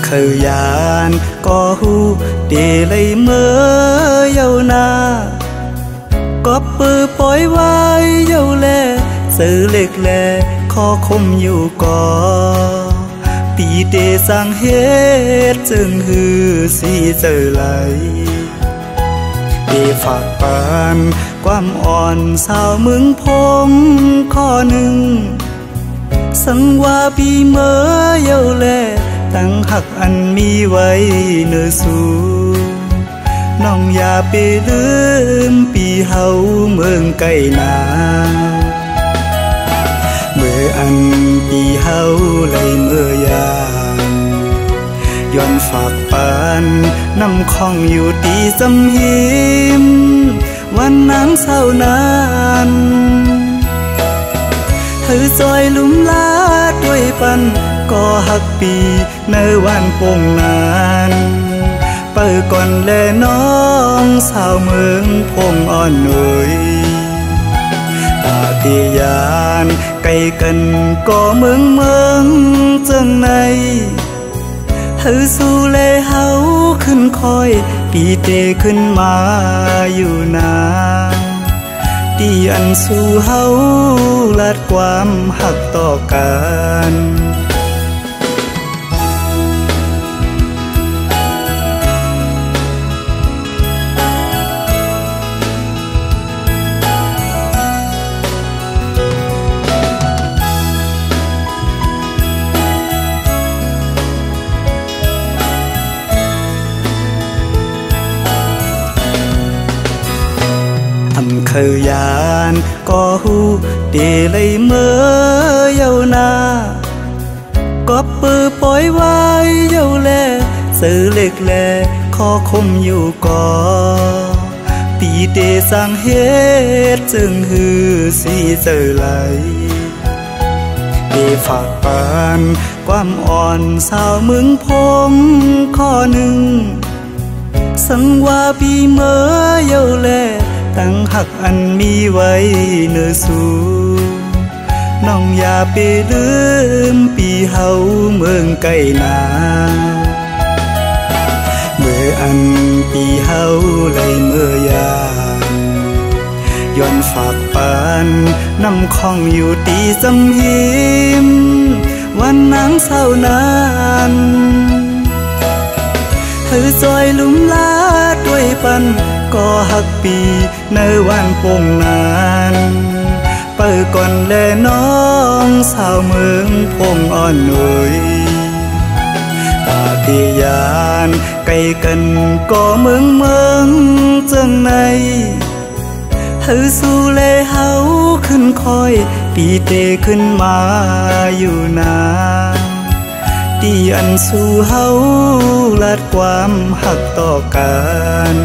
เคยยานก็หูเดเลยเมื่อเยานาก็ปือปล่อยไว้เยาแลซื้อเล็กแลขอคมอยู่ก่อปีเดสังเฮ็ดจึงหือสีเจอไหลเดฝากปานความอ่อนสาวเมืองพงข้อหนึ่งสังว่าปีเมื่อเยาแลตั้งหักอันมีไว้เนื้อสู่น้องอย่าไปลืมปีเฮาเมืองไก่นาเมื่ออันปีเฮาเลยเมื่อยามย้อนฝากปานน้ำคองอยู่ตีสำหิมวันน้ำเศร้านานเฮือซอยลุ่มลาด้วยปันก็หักปีในวันโป่งนานเปิดก่อนแลน้องสาวเมืองพงอ่อนหน่อยตาตียานไกลกันก็เมืองจังในเฮือสู่แลเฮาขึ้นคอยปีเตขึ้นมาอยู่นาดีอันสู่เฮาลัดความหักต่อกันเคยยานก็หูเดเลยเมื่อเยานาก็ปือปล่อยไว้เยาแลซื้อเล็กแลขอคมอยู่ก่อปีเดสังเฮ็ดจึงหือสีเจอไหลเดฝากปานความอ่อนสาวเมืองพงข้อหนึ่งสังว่าปีเมื่อเยาแลตั้งหักอันมีไว้เนื้อสู่น้องอย่าไปลืมปีเฮาเมืองไก่นาเมื่ออันปีเฮาเลยเมื่อยามย้อนฝากปานน้ำคองอยู่ตีสำหิมวันน้ำเศร้านานเฮือซอยลุ่มลาด้วยปันก็หักปีในวันโป่งนานเปิดก่อนแลน้องสาวเมืองพงอ่อนหน่อยตาตียานไกลกันก็เมืองจังในเฮือสู่แลเฮาขึ้นคอยปีเตขึ้นมาอยู่นาดีอันสู่เฮาลัดความหักต่อกัน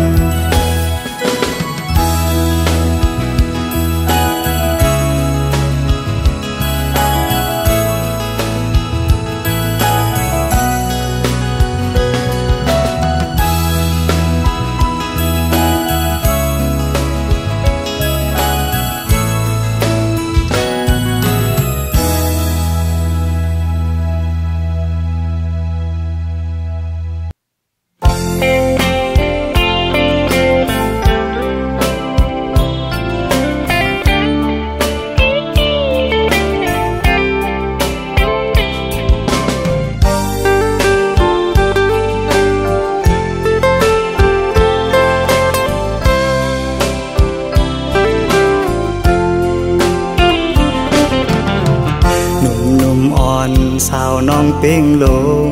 สาวน้องเป่งลง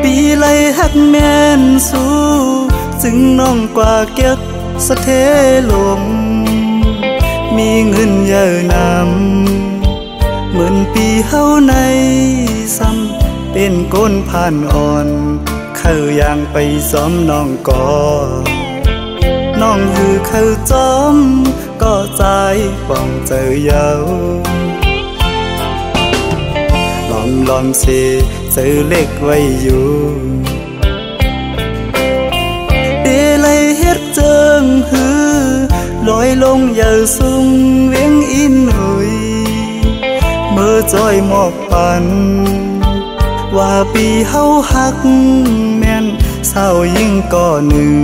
ปีไลหักแม่นสู้จึงน้องกว่าเก็บสะเทลมมีเงินเยอะนำเหมือนปีเฮาในซ้ำเป็นก้นผ่านอ่อนเข้าย่างไปซ้อมน้องก่อน้องหือเข้าจอมก็ใจป้องเจอเยาลองเสเจอเล็กไว้อยู่เดลัยเฮ็ดเจิงหือลอยลงอย่าสูงเวียงอินหุยเมื่อจอยหมอกปัน ว่าปีเฮาหักแม่นเศร้ายิ่งก่อหนึ่ง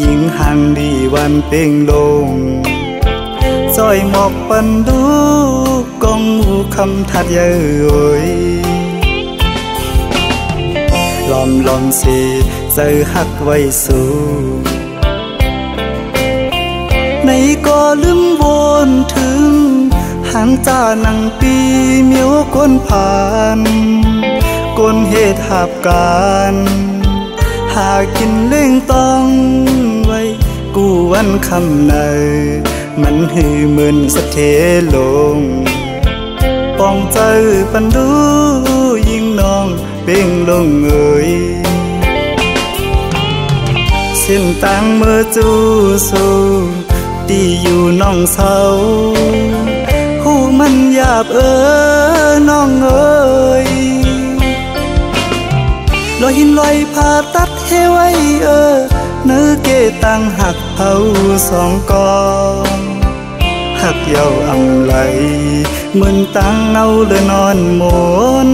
ยิ่งหันดีวันเป่งลงซอยหมอกปันดูกองหูคำทัดเย้ยลอมสิเจอหักไว้สู่ในก็ลืมวนถึงหันจานังปีเมียวก้นผ่านก้นเหตุหับการหากินเล่งต้องไว้กูวันคำในมันหือมึนสะเทลงป้องใจปันดูยิ่งน้องเป่งลงเอ่ยเส้นต่างเมื่อจูสูตีอยู่น้องเศร้าหูมันหยาบน้องเอ่ยลอยหินลอยผ่าตัดเฮไว้เนื้อเกตังหักเผาสองกองหักเยาอำไหลเหมือนตังเอาเลยนอนหมน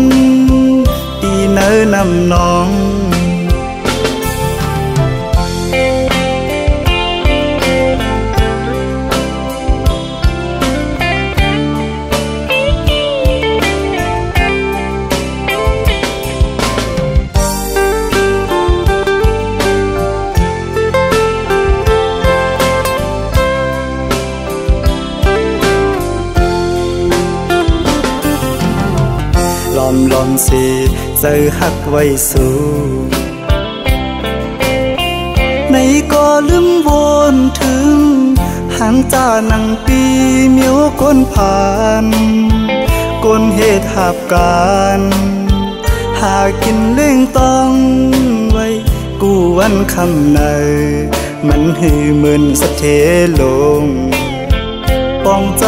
ตีเนื้อนำน้องลอมสิเจอหักไว้สู่ในก็ลืมวนถึงหันจานังปีเมียวก้นผ่านก้นเหตุหับการหากินเล่งต้องไว้กูวันคำในมันหือมึนสะเทลงป้องใจ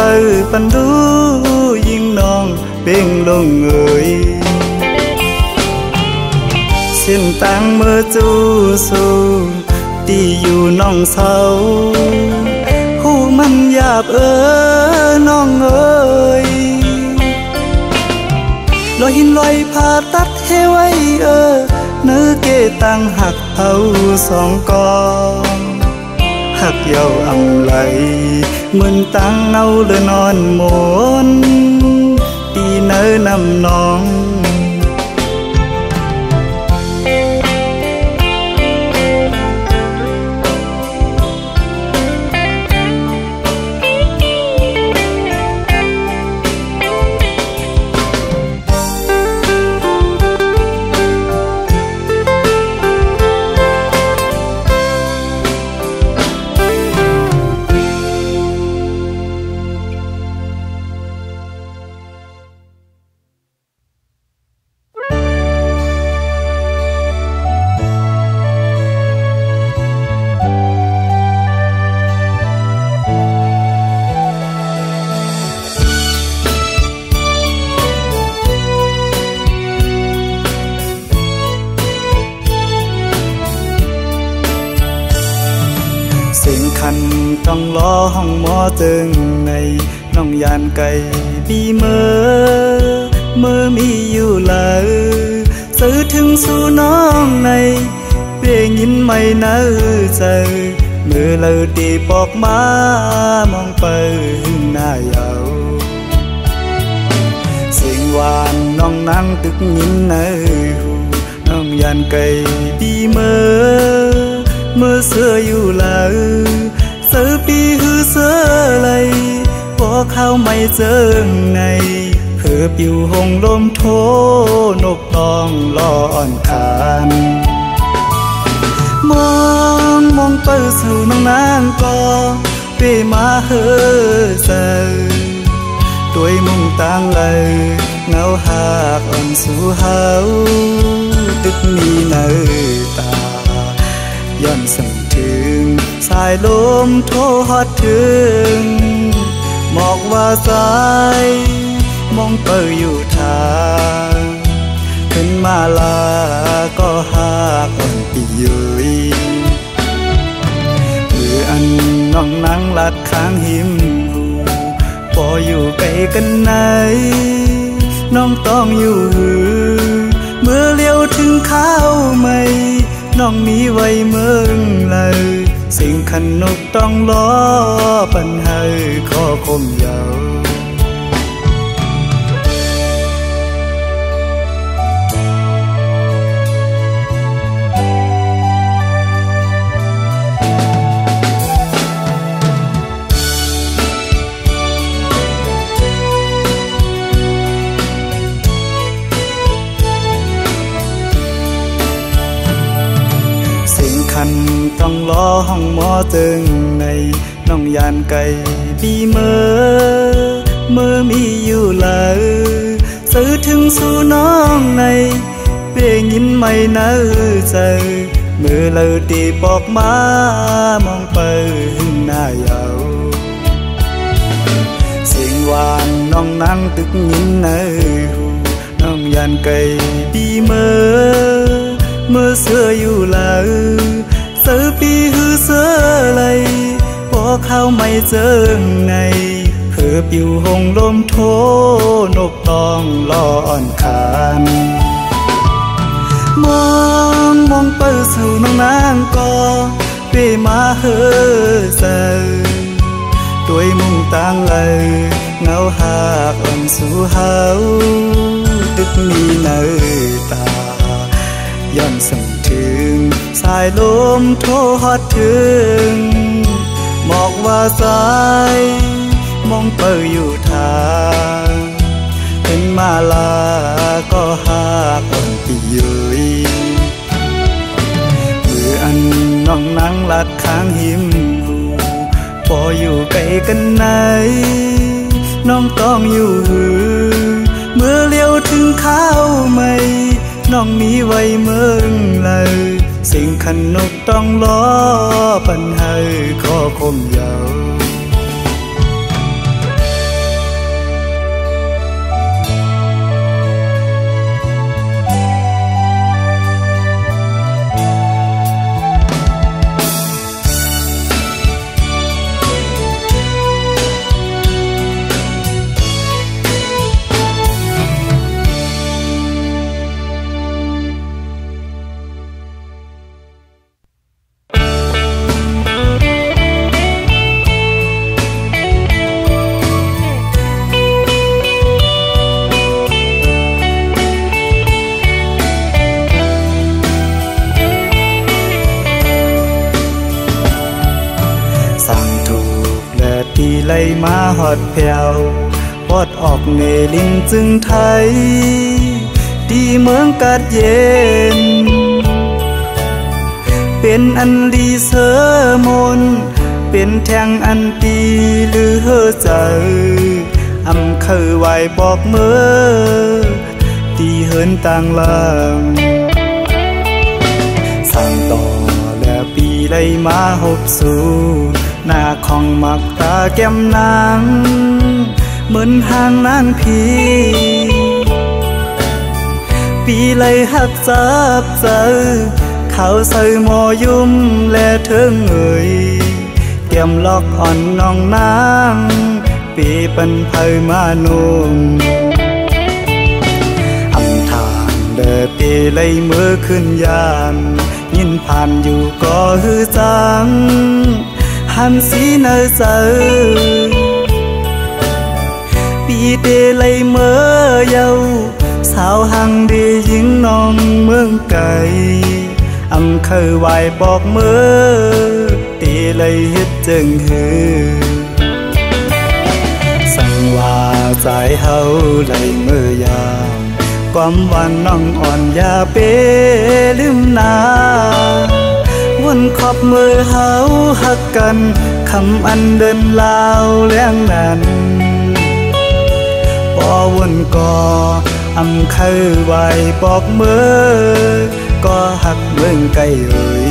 ปันดูยิ่งน้องเป่งลงเอ่ยเส้นต่างเมื่อจูสูตีอยู่น้องเศร้าหูมันหยาบน้องเอ่ยลอยหินลอยผ่าตัดเฮไว้เนื้อเกตังหักเผาสองกองหักเยาอำไหลเหมือนตังเอาเลยนอนหมนตีเนื้อนำน้องต้องล้อห้องหมอตึงในน้องยานไก่ปีเมื่อมีอยู่เลยซื้อถึงสู่น้องในเพียงยินไม่เนื้อใจเมื่อเลยตีปอกมามองไปหน้าเยาเสียงหวานน้องนั่งตึกยินในหูน้องยานไก่ปีเมื่อเสื้ออยู่เลยเสือปีหือเสือไหลพอเข้าไม่เจอในเพื่อปิวหงลมโทนกตองลอนคานมองไปสู่น้องนางก็เปมาเฮือเสือด้วยมุ่งตั้งเลยเงาหากอ่อนสู่เฮาตึกมีเนื้อตาย้อนสั่งถึงสายลมโทฮอดถึงหมอกว่าสายมองเปิดอยู่ทางขึ้นมาลาก็หากอ่อนปียุยมืออันน้องนั่งลัดข้างหิมหูพออยู่ไกลกันไหนน้องต้องอยู่หือ เมื่อเลี้ยวถึงข้าวไม่น้องมีไว้เมืองเลยสิ่งขันนกต้องล้อปัญหาข้อคมยาวต้องล้อห้องหมอตึงในน้องยานไก่ปีเมื่อมีอยู่เลยซื้อถึงสู่น้องในเพียงยินไม่เนื้อใจเมื่อเราตีปอกมามองไปหน้ายาวเสียงหวานน้องนั่งตึกยินในหูน้องยานไก่ปีเมื่อเสื้ออยู่เลยเสือปีหือเสือไหลพอเข้าไม่เจอไงเพื่อปิวหงลมโทนกต้องล้ออ่อนคานมองเปิดสู่น้องนางก็เปมาเฮอเสือด้วยมุ่งต่างเลยเงาหากอ่อนสู่เฮาตึกมีเนื้อตาย้อนส่งถึงสายลมโทฮอดถึงบอกว่าสายมองเปิดอยู่ทางเป็นมาลาก็หาคนปีเยยมืออันน้องนั่งลัดข้างหิมหูพออยู่ไกลกันไหนน้องต้องอยู่หือเมื่อเลี้ยวถึงข้าวไม่น้องมีไว้เมืองเลยสิ่งขันนกต้องล้อปัญหาข้อคมยาวไล่มาหอดแผ่วปอดออกเนลิงจึงไทยดีเมืองกัดเย็นเป็นอันดีเสมนเป็นแทงอันตีหรือเฮอใจอำเคยไหวบอกเมื่อตีเหินต่างลำสั่งต่อและปีไล่มาหบสู่หน้าของมักตาแก้มนางเหมือนห่างนานปีเลยหักจับเจอเขาใส่หมอยุ่มและเถิงเอ่ยแก้มล็อกอ่อนน้องนางปีเป็นไผ่มานุ่มอำทางเดินปีเลยเมื่อขึ้นยานยินผ่านอยู่ก็ฮือจังหันสีเนอเจอปีเดเลยเมื่อเยาสาวหังดียิงน้องเมืองไก่อำเคยไหวบอกเมื่อตีเลยเฮ็ดจึงฮือสั่งว่าใจเฮาเลยเมื่อยามความหวังน้องอ่อนอย่าเปลืมนาวนขอบมือเฮาหักกันคำอันเดินลาวเลี้ยงนั้นพอวนก่ออำเคยไหวบอกเมื่อก็หักเมืองไกลเอ่ย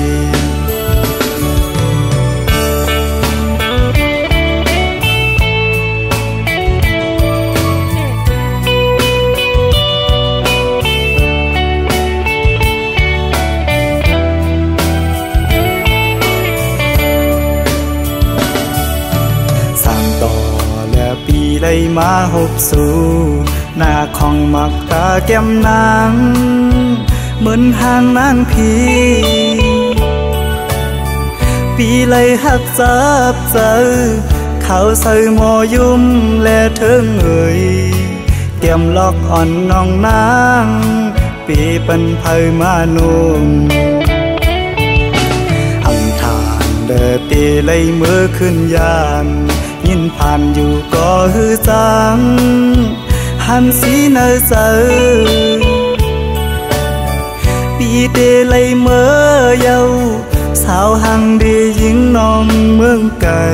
ไล่ มาหกสู่หน้าของมักตาแก้มนางเหมือนห่างนานปีเลยหักจับเจอเขาใส่หมอยุ่มและเถิงเอ่ยเตรียมล็อกอ่อนน้องนางปีเป็นไผมานุ่มอำทานเดอตีเลยมือขึ้นยานยินผ่านอยู่ก็ฮือจังหันสีเนอเจอปีเดเลยเมื่อเยาสาวหังดียิงน้องเมืองไก่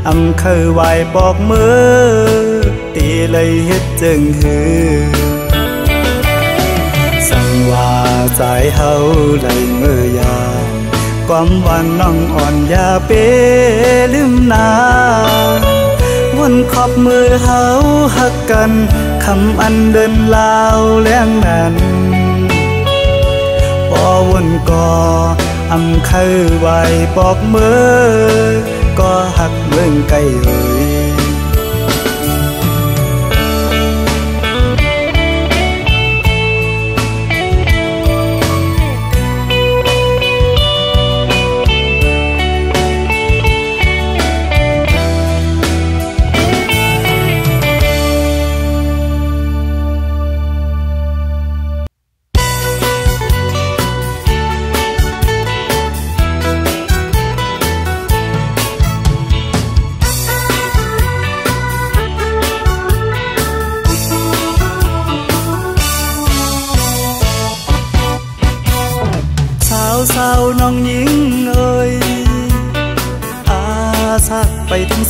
อำเคยไหวบอกเมื่อตีเลยเฮ็ดจึงฮือสั่งว่าใจเฮาเลยเมื่อยามความหวานน้องอ่อนอย่าเปลืมนาวนขอบมือเฮาหักกันคำอันเดินลาวแล้งนั้นพอวนก่ออำเคยไหวบอกเมื่อก็หักเมืองไกลเอ่ยสาวน้องหญิงเอ่ยอาสักไปถึง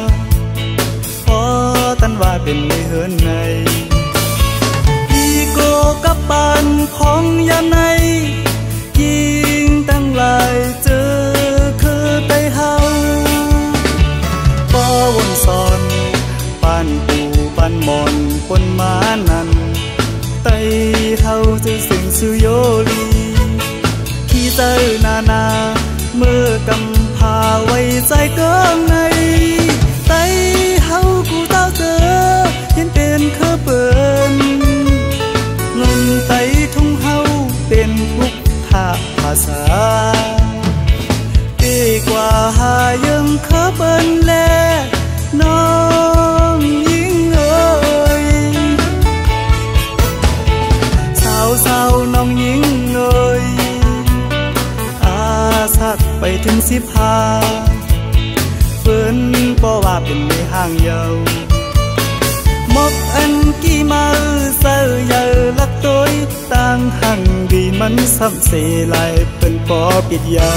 15พอตันว่าเป็นไม่เหินในอีโกกับปานของยามในยิงตั้งหลายเจอคือไตเฮาปอวนสอนปานปูปานมอนคนมานั้นไตเฮาจะเสียงสุโยลีเจอนาเมื่อกำพาไว้ใจเกินในไตเฮากูเต้าเจอเห็นเป็นเคอเปินเงินไตทุ่งเฮาเป็นพุกทาภาษาดีกว่าหายังเคอเปินแลน้องยิ่งเอ่ยสาวน้องยิ่งเอ่ยสักไปถึง15เปิ้นบ่ว่าเป็นในห้างเยาหมกอันกี่มาเสือเยาลักตัวต่างหังดีมันซ้ำเสลายเปิ้นปอปิดเยา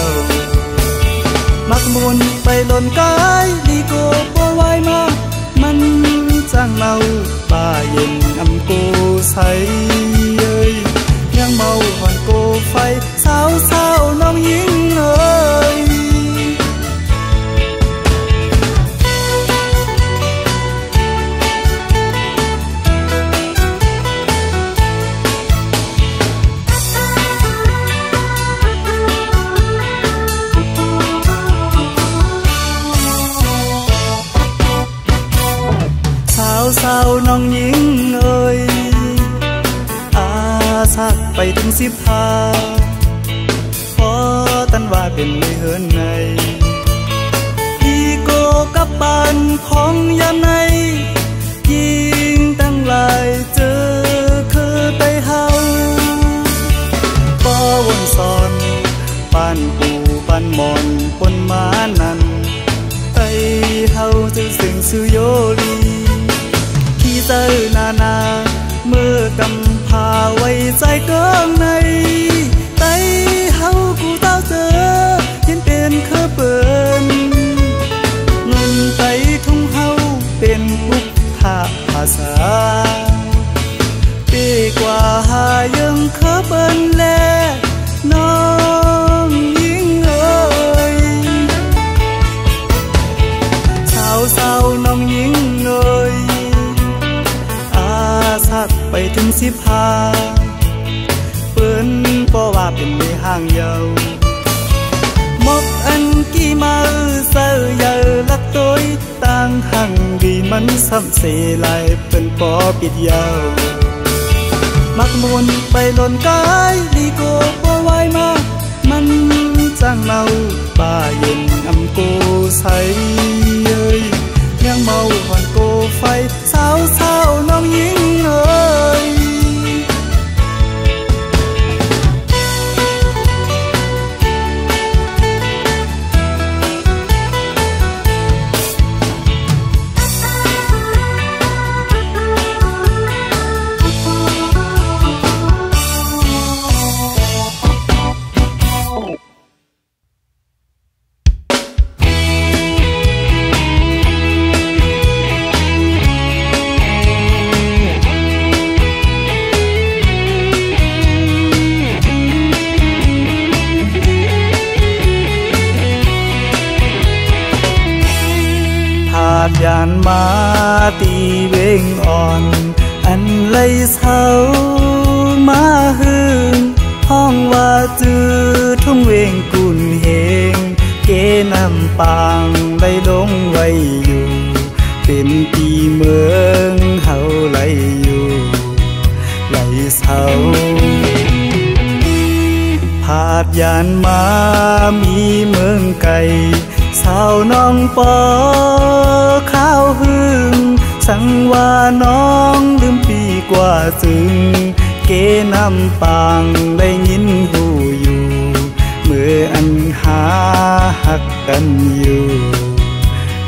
มักมุนไปหล่นกายดีโกบ่ไหวมามันจังเมาป่าเย็นอำกูใสเอ้ยยังเมาหอนโกไฟสาวน้องหญิงเอ่ยสาวน้องหญิงเอ่ยอาสักไปถึง15พอตันว่าเป็นไม่เหินในอีโกกับปานของยามในยิงตั้งหลายเจอคือไตเฮาปอวนสอนปานปูปานมอนปนมานั้นไตเฮาจะเสียงสุโยลีเจอนาเมื่อกำพาไว้ใจเกินในไตเฮากูเต้าเจอเห็นเป็นเคอเปินเงินไตทุ่งเฮาเป็นพุกทาภาษาดีกว่าหายังเคอเปินแลน้องยิ่งเอ่ยสาวน้องยิ่งเอ่ยสักไปถึง15เปิ้นบ่ว่าเป็นในห้างเยาหมกอันกี่มาเสือเยาลักตัวต่างหั งดีมันซ้ำเสลายเป็นปอปิดยาวมักมุนไปหล่นกายดีโกบ่ไหวมามันจังเมาป่าเย็นอำโกใสเอ้ยยังเมาหอนโกไฟสาวสาวน้องหญิงเอ้ยยานมาตีเวงอ่อนอันไลเศร้ามาหึงห้องว่าจื้อทุ่งเวงกุนเฮงเกน้ำปางได้ลงไว้อยู่เป็นปีเมืองเฮาไหลอยู่ไหลเศร้าผาดยานมามีเมืองไก่สาวน้องปอข้าวหึงสังว่าน้องลืมปีกว่าจึงเกน้ำปางได้ยินหูอยู่เมื่ออันหาหักกันอยู่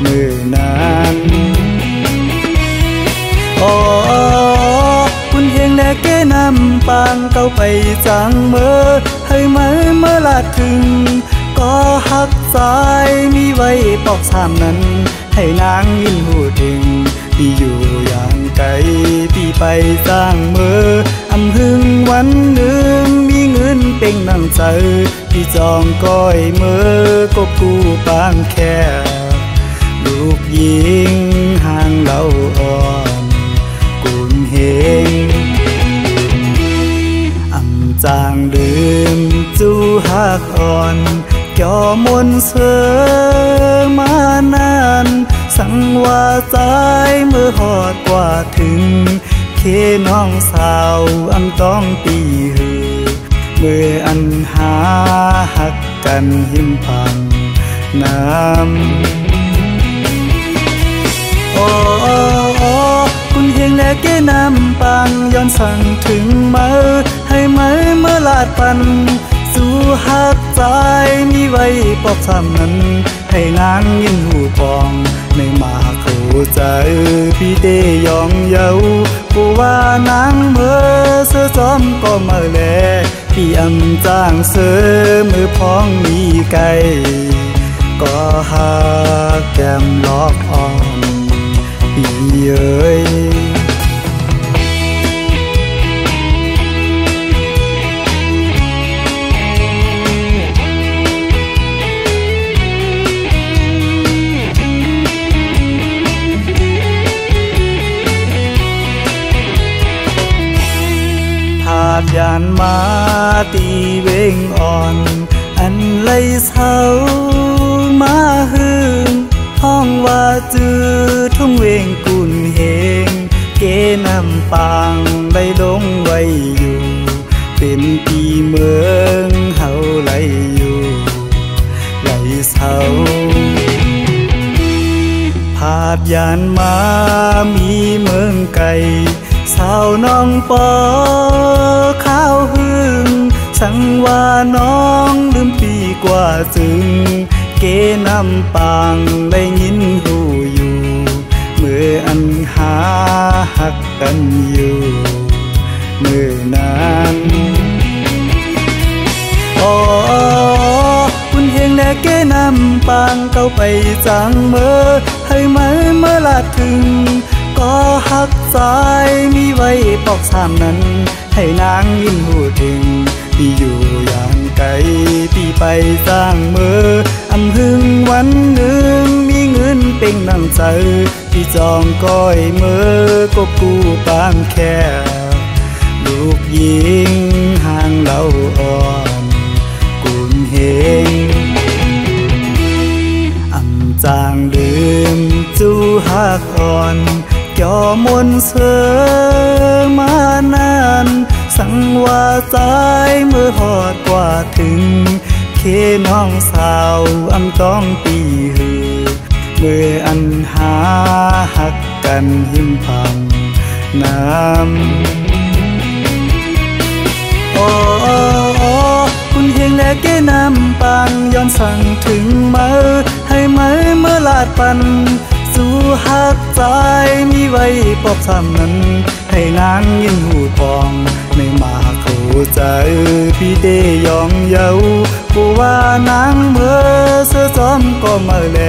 เมื่อนั้นอ๋อคุณเฮงและเกน้ำปางเก้าไปจังเมื่อให้เมื่อลาดถึงก็หักสายมีไว้ปอกสามนั้นให้นางยินหูถึงพี่อยู่อย่างไกลพี่ไปสร้างเมื่ออำหึงวันหนึ่งมีเงินเป่งนั่งใจพี่จองก้อยเมื่อกบกูปางแค่ลูกยิงห่างเล่าอ่อนกุนเฮงจางดื่มจูหักอ่อนจอมนเสือมานานสังว่าใจเมื่อหอดกว่าถึงเคน้องสาวอันต้องตีหือเมื่ออันหาหักกันหิมพังน้ำโอ้คุณเฮงและเกน้ำปังย้อนสั่งถึงเมื่อให้เมื่อลาดปันสู่หักใจมีไว้ปอกซ้ำนั้นให้นางยินหูปองในมาเข้าใจพี่เดยองเยาผู้ว่านางเมื่อเสือจอมก็มาแลพี่อำจ้างเสือมือพ้องมีไก่ก็หาแก้มลอกอ่อนพี่เอ๋ยยานมาตีเวงอ่อนอันไลเศร้ามาหึงห้องว่าจื้อทุ่งเวงกุนเฮงเกน้ำปางได้ลงไว้อยู่เป็นปีเมืองเฮาไหลอยู่ไหลเศร้าผาดยานมามีเมืองไก่สาวน้องปอข้าวหึงสังว่าน้องลืมปีกว่าจึงเกน้ำปางได้ยินหูอยู่เมื่ออันหาหักกันอยู่เมื่อนั้นอ๋อคุณเฮงและเกน้ำปางเก้าไปจังเมื่อให้เมื่อลาดถึงก็หักใจมีไว้ปอกสามนั้นให้นางยินหูถึงพี่อยู่อย่างไกลพี่ไปสร้างเมื่ออำหึงวันหนึ่งมีเงินเป่งนั่งใจพี่จองก้อยเมื่อกบกูปางแค่ลูกยิงห่างเล่าอ่อนกุนเฮงจางดื่มจูหั ากอ่อนเกี่ยวมนเสือมานานสังว่าใจเมื่อหอดกว่าถึงเคน้องสาวอำต้องปีหือเมื่ออันหาหักกันหิมพังน้ำโอ้คุณเฮงและเก้น้ำปังย้อนสั่งถึงมือให้มือเมื่อลาดปันสู่หักใจมีไว้ปอบซ้ำนั้นให้นางยินหูปองในมาเข้าใจพี่เดยองเยาผู้ว่านางเมื่อเสื้อซ้อมก็มาแล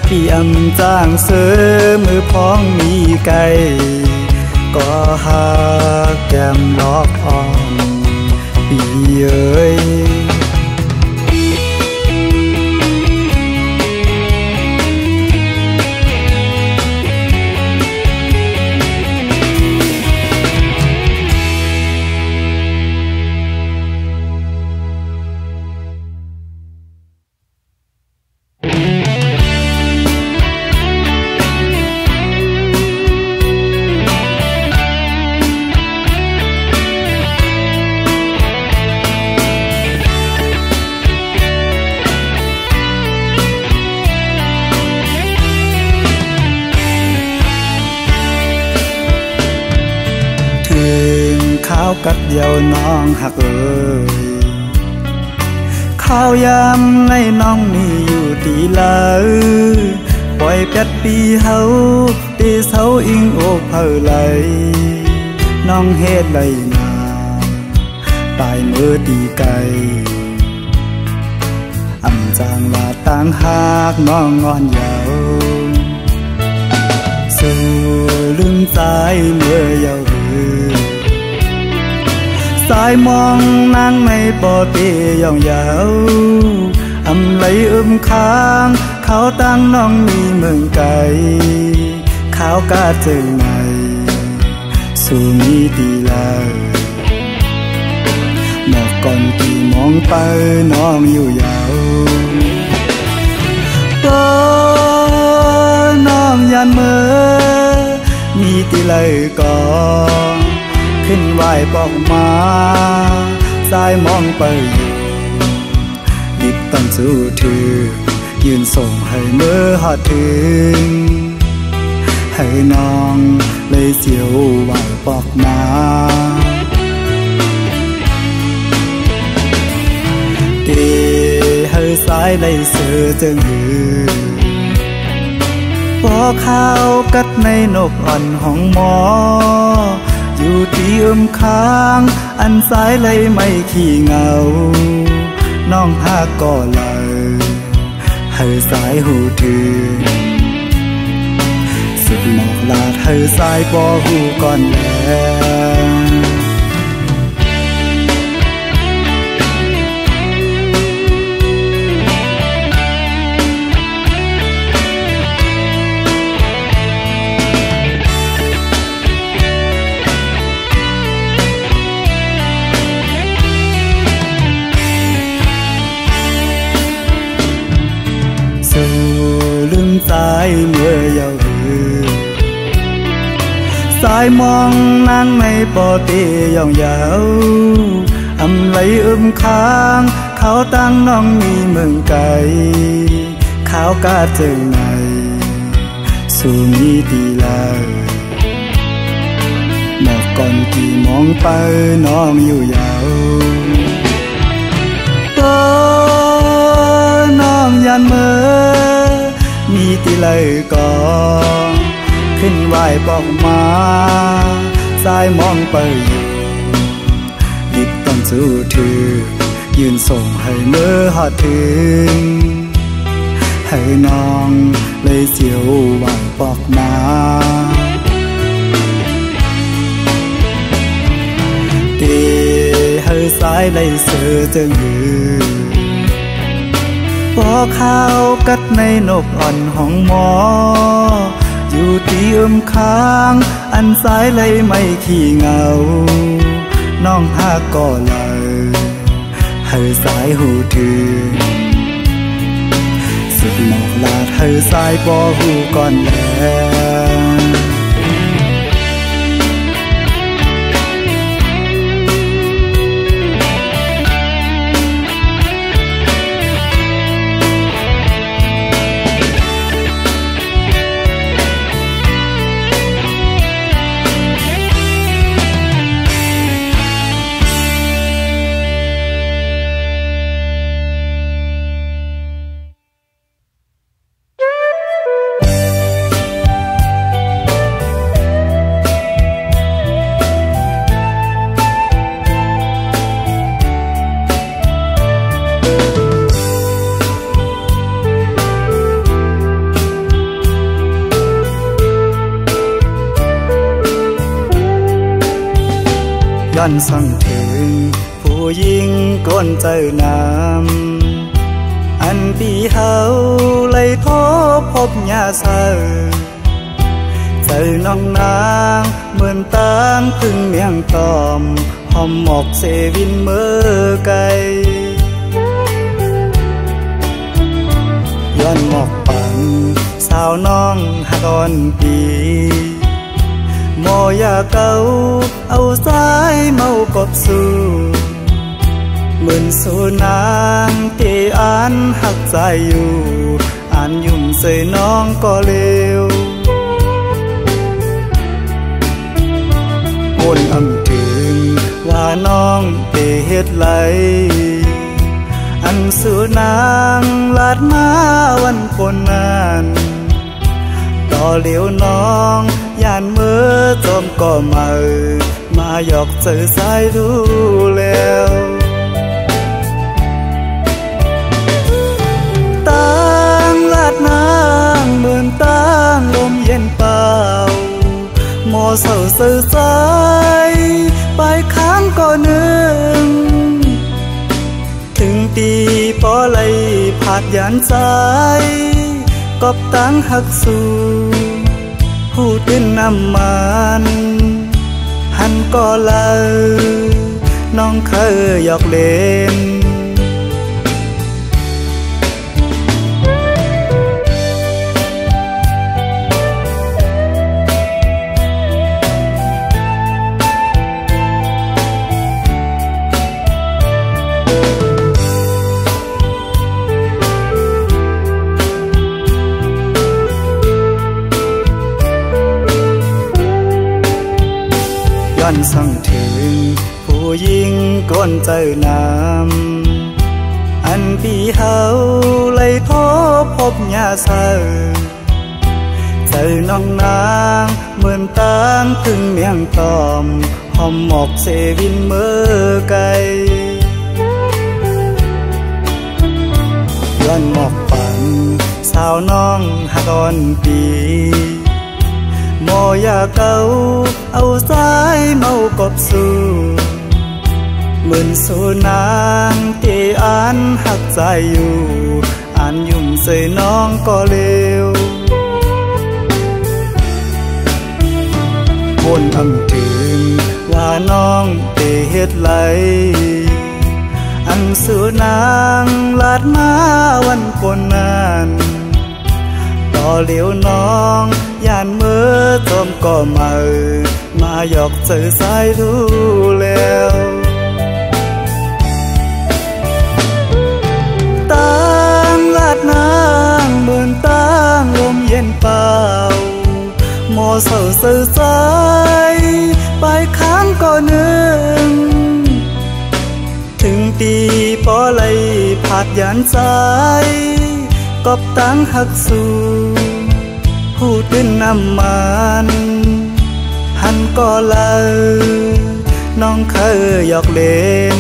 พี่อำจ้างเสือมือพ้องมีไก่ก็หาแก้มลอกอ่อนพี่เอ๋ยข้าวกัดเดียวน้องหักเอ่ยข้าวยำในน้องนี่อยู่ตีเลยปล่อยเป็ดปีเฮาตีเสาอิงโอกเผอไหลน้องเฮ็ดไหลนาตายเมื่อตีไก่อำจางลาต่างหากน้องงอนเยาสู่ลืมใจเมื่อเยาสายมองนางในปอเตยองยาวอำไหลค้างเขาตั้งน้องมีเมืองไกลเขากาเจอไงสู่มีดีลาหมอกก่อนที่มองไปน้องอยู่ยาวก็น้องยันเมื่อมีตีเลยก่อนขึ้นไหวบอกมาสายมองไปอยู่ดิบตั้งสู้ถือยืนส่งให้เมื่อหอดถึงให้น้องเลยเสียวไหวบอกมาเดให้สายเลยเสือจึงหือปอข้าวกัดในนกอ่อนของหมออยู่ที่ค้างอันสายเลยไม่ขี้เงาน้องหากก็เลยให้สายหูถือสุดหมอกลาดให้สายปอหูก่อนแล้วสายเมื่อเยาหือสายมองนางในปอเตยองยาวอำไหลค้างเขาตั้งน้องมีเมืองไกลเขากาเจอไงสู่มีดีลาหมอกก่อนที่มองไปน้องอยู่ยาวก็น้องยันเมื่อมีตีเลยก่อนขึ้นไหวบอกมาสายมองไปอยู่ดิบต้องสู้ถือยืนส่งให้เมื่อหอดถึงให้น้องเลยเสียวไหวบอกมาเดให้สายเลยเสือจึงหือปอข้าวกัดในนกอ่อนของหมออยู่ที่ค้างอันสายเลยไม่ขี้เงาน้องหากก็เลยให้สายหูถือสุดหมอกลาดให้สายปอหูก่อนแล้ว ย้อนส่องถึงผู้หญิงก้นเจอน้ำอันปีเฮาไล่ทบพบยาเสาเจอน้องนางเหมือนตามพึ่งเมียงตอมหอมหมอกเสวินเมื่อไกลย้อนหมอกปังสาวน้องหักอ่อนปีหมอยาเก่าเอาสายเมากบสู่เหมือนสูนางที่อ่านหักใจอยู่อ่านยุ่มใส่น้องก็เลววนอำถึงว่าน้องเตเฮ็ดไหลอันสูนางลาดมาวันฝนนั้นต่อเลี้ยวน้องยานเมื่อจอมก็มาหยอกเจอสายดูแล้วตั้งลาดนางเหมือนตั้งลมเย็นเปล่าหมอเศร้าเสื่อใจไปค้างก็นึงถึงตีปอไหลผาดยานใจกบตั้งหักสู่ผู้ตื่นน้ำมันหันก็เลยน้องเคยหยอกเล่นย้อนส่องถึงผู้หญิงก้นเจอน้ำอันปีเฮาไล่ทบพบยาเสาเจอน้องนางเหมือนตามพึ่งเมียงตอมหอมหมอกเสวินเมื่อไกลย้อนหมอกปังสาวน้องหักอ่อนปีหมอยาเก่าเอาสายเมากบสู่เหมือนสูนางที่อ่านหักใจอยู่อ่านยุ่มใส่น้องก็เลววนอำถึงว่าน้องเตเฮ็ดไหลอันสูนางลาดมาวันฝนนั้นต่อเลี้ยวน้องยานเมื่อจอมก็มาหยอกเจอสายดูแล้วตั้งลาดนางเหมือนตั้งลมเย็นเปล่าหมอเศร้าเสื่อใจไปค้างก็นึงถึงตีปอไหลผาดยานใจกบตั้งหักสู่ผู้ตื่นน้ำมันหันก็เลยน้องเคยหยอกเล่น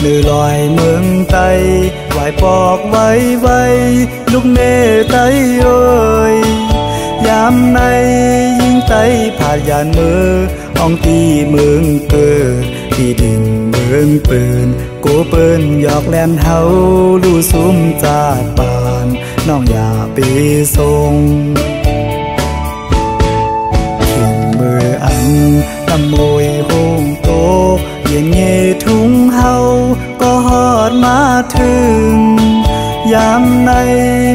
เลือลอยเมืองไตไหวปอกไว้ลูกเนไตเอ้ยยามในยิงไตผ่านยานมืออ่องตีเมืองเกิดที่ดินเมืองปืนกูเปิ้นหยอกแลนเฮาลู่ซุ้มจาดปานน้องอย่าไปส่งถึงมืออันตะมวยโฮงโตเย็นเงทุ่งเฮาก็ฮอดมาถึงยามใน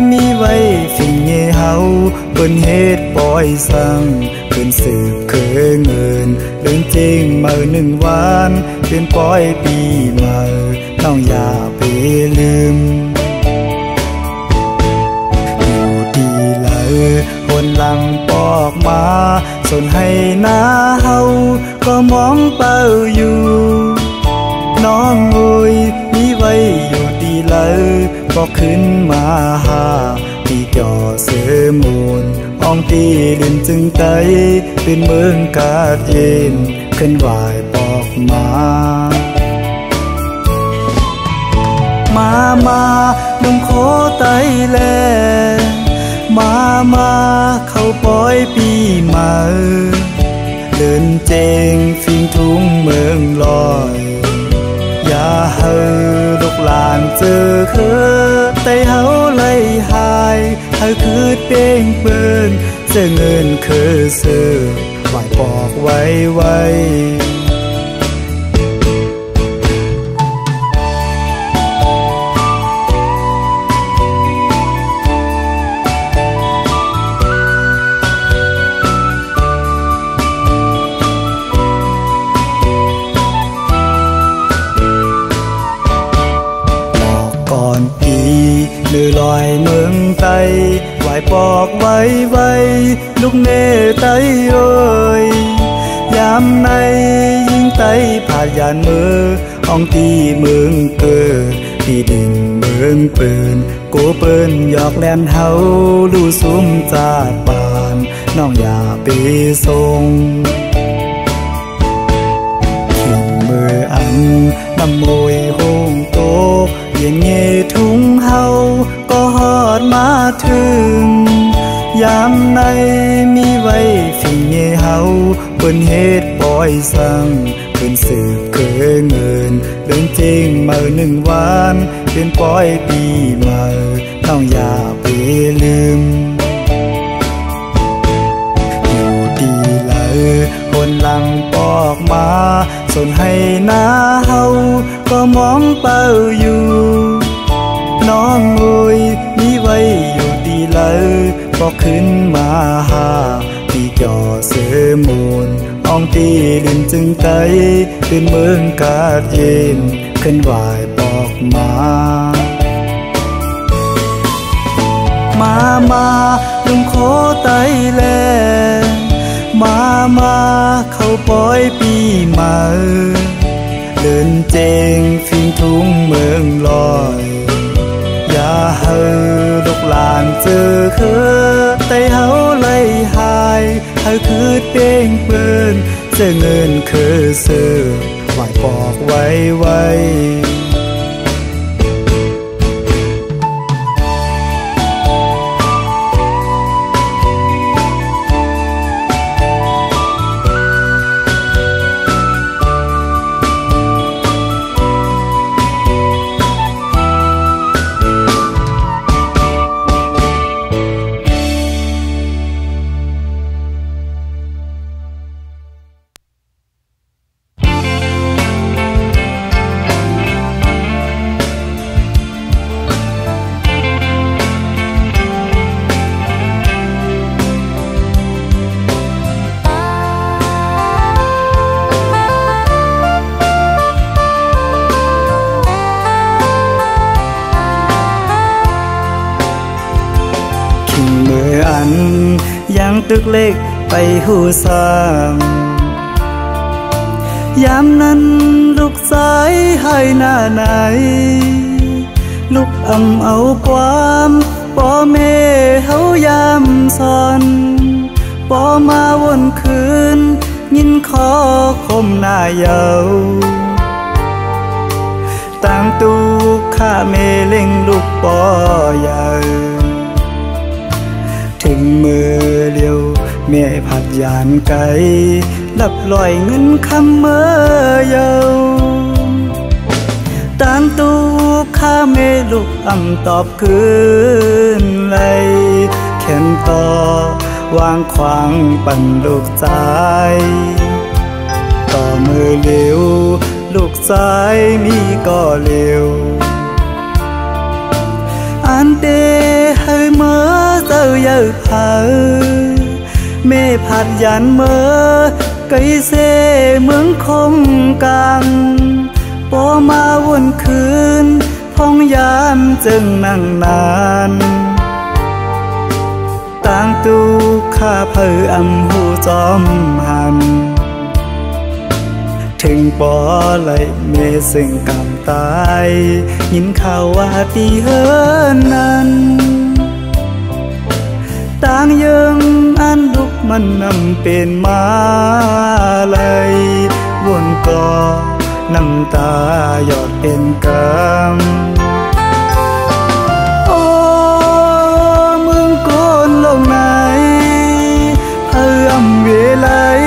มีไว้ฝิ่งเงเฮาเปิ้นเฮ็ดปล่อยสั่งเ ขึ้นสืบเคยเงินเรื่องจริงมา1 วันเป็นปอยปีมาน้องอย่าไปลืมอยู่ดีเลยคนหลังปอกมาส่วนให้หน้าเฮาก็มองเป้าอยู่น้องโอยมีไว้อยู่ดีเลยบอกขึ้นมาหาที่จอเสือมูลอ่องตีดินจึงไตเป็นเมืองกาดเย็นขึ้นไหวปอกมานุ่มโคไตแลมาเข้าปอยปีมาเดินเจงฟิงทุ่งเมืองลอยอย่าเฮอลูกหลานเจอเคอไตเฮาไล่หายเฮาคืดเป้งเปิ้นเสื้อเงินคือเสื้อไหวปอกไว้เนื้อลอยเมืองไตไหวปอกไว้ลูกเน่ไตเอ้ยยามในยิงไตผ่านยานมืออ่องตีเมืองเกิดที่ดินเมืองปืนโกเปิ้นหยอกแลนเฮาลู่ซุ้มจาดปานน้องอย่าไปส่งขิงมืออันน้ำมวยห้องโตเย็นเงทุ่งเฮาก็ฮอดมาถึงยามในมีไว้ฟิงเงเฮาเปิ้นเฮ็ดปอยสั่งขึ้นสืบเคยเงินเรื่องจริงมา1 วันเป็นปอยปีมาน้องอย่าไปลืมอยู่ดีเลยคนหลังปอกมาส่วนให้หน้าเฮาก็มองเป้าอยู่น้องโอยมีไว้อยู่ดีเลยบอกขึ้นมาหาที่จอเสือมูลอ่องตีดินจึงไตเป็นเมืองกาดเย็นขึ้นไหวปอกมาลุงโคไตแลมาเข้าปอยปีมาเดินเจงฟิงทุ่งเมืองลอยอย่าเฮอลูกหลานเจอเคอไตเฮาไล่หายเฮาคืดเป้งเปิ้นเสื้อเงินคือเสื้อไหวปอกไว้ ยังตึกเล็กไปหูสามยามนั้นลูกสายให้หน้าไหนลูกเอาความป่อแม่เฮายามสอนป่อมาวนคืนยินขอคมหน้าเยาต่างตูข้าเมเล็งลูกป่อใหญ่ถึงมือเดียวแม่ผัดยานไก่ลับลอยเงินคำเมื่อเยาต่างตูข้าเมลูกตอบคืนเลยแขนต่อวางขวางปั่นลูกใจต่อมือเลี้ยวลูกสายมีก็เลี้ยวอันเดให้เมื่อเจ้าเยาเผา เมผัดยันเมอไกเซเมืองคงกังปอมาวนคืนพ้องยามจึงนั่งนานต่างตูข้าเพออำหูจอมหันถึงปอไหลเมซึ่งกำตายยินข่าวว่าตีเฮินนั้นต่างยังอันลุกมันนำเป็นมาเลยวนก่อน้ำตาหยอดเป็นกำโอ้เมืองโกนลงไหนเพื่อเวลัย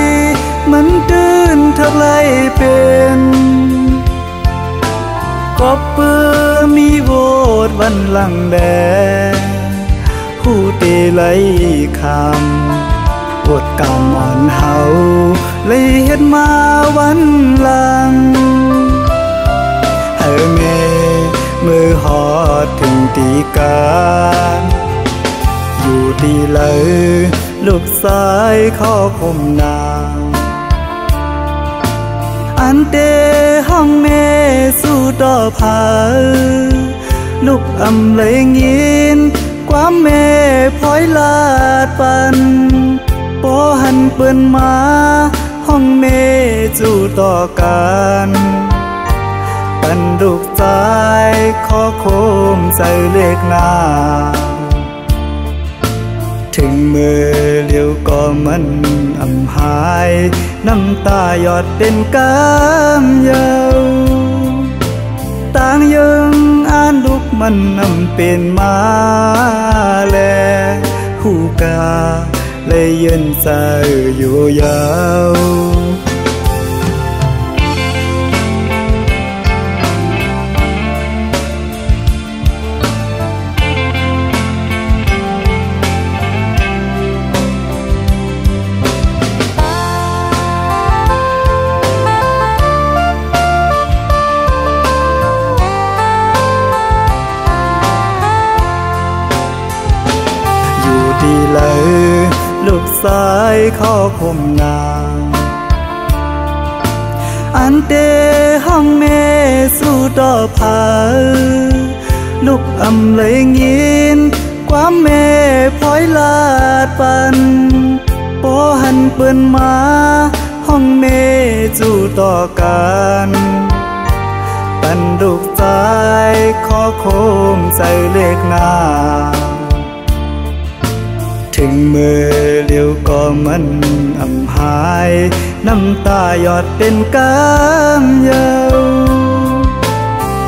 มันตื่นทักไล่เป็นก็เปื้อมีโวดวันหลังแดผู้เตไลคำอดกำอ่อนเฮาเลยเฮ็ดมาวันหลังให้เมมือหอดถึงตีการอยู่ดีเลยลูกสายข้อคมนางอันเตห้องเมสู่ต่อผาลูกอำเลยยินความเมพลอยลาดปันปอหันเปิ้นมาห้องเมจู่ต่อกันปันลูกใจขอโคมใส่เลขหน้าถึงมือเลี้ยวก็มันอำหายน้ำตาหยอดเป็นกำยาวต่างยังอ่านลูกมันนำเป็นมาแลหูกาเลยยืนใจอยู่ยาวดีเลยลูกสายข้อคมนางอันเตห้องเมสู่ต่อผาลูกอำเลยยินความเมพลอยลาดปันปอหันเปิ้นมาห้องเมจู่ต่อกันปันลูกสายข้อคมใส่เลขหน้าถึงมือเลี้ยวก็มันอำหายน้ำตาหยอดเป็นกำยาว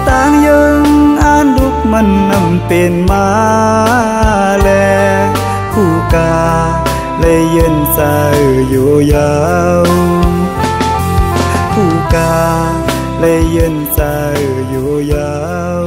ต่างยังอ่านลูกมันนำเป็นมาแลคู่กาเลยยืนใจอยู่ยาวคู่กาเลยยืนใจอยู่ยาว